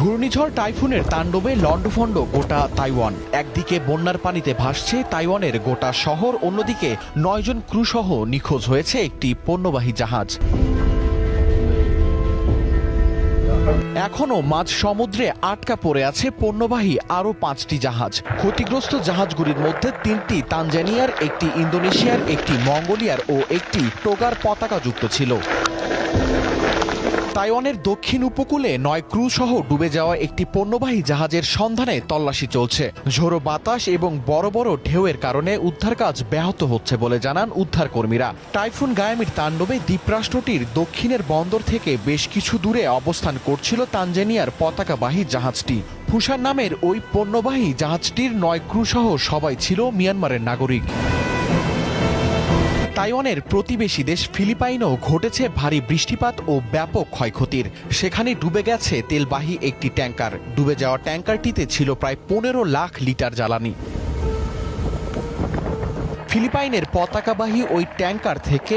ঘূর্ণিঝড় টাইফুনের তাণ্ডবে লণ্ডভণ্ড গোটা তাইওয়ান। একদিকে বন্যার পানিতে ভাসছে তাইওয়ানের গোটা শহর, অন্যদিকে ৯ জন ক্রুসহ নিখোঁজ হয়েছে একটি পণ্যবাহী জাহাজ। এখনও মাঝ সমুদ্রে আটকা পড়ে আছে পণ্যবাহী আরও ৫টি জাহাজ। ক্ষতিগ্রস্ত জাহাজগুলির মধ্যে ৩টি তানজানিয়ার, একটি ইন্দোনেশিয়ার, একটি মঙ্গোলিয়ার ও একটি টোগার পতাকাযুক্ত ছিল। তাইওয়ানের দক্ষিণ উপকূলে ৯ ক্রু সহ ডুবে যাওয়া একটি পণ্যবাহী জাহাজের সন্ধানে তল্লাশি চলছে। ঝোড়ো বাতাস এবং বড় বড় ঢেউয়ের কারণে উদ্ধার কাজ ব্যাহত হচ্ছে বলে জানান উদ্ধারকর্মীরা। টাইফুন গায়ামির তাণ্ডবে দ্বীপরাষ্ট্রটির দক্ষিণের বন্দর থেকে বেশ কিছু দূরে অবস্থান করছিল তানজানিয়ার পতাকাবাহী জাহাজটি। ফুসান নামের ওই পণ্যবাহী জাহাজটির ৯ ক্রু সহ সবাই ছিল মিয়ানমারের নাগরিক। তাইওয়ানের প্রতিবেশী দেশ ফিলিপাইনেও ঘটেছে ভারী বৃষ্টিপাত ও ব্যাপক ক্ষয়ক্ষতির। সেখানে ডুবে গেছে তেলবাহী একটি ট্যাঙ্কার। ডুবে যাওয়া ট্যাঙ্কারটিতে ছিল প্রায় ১৫ লাখ লিটার জ্বালানি। ফিলিপাইনের পতাকাবাহী ওই ট্যাঙ্কার থেকে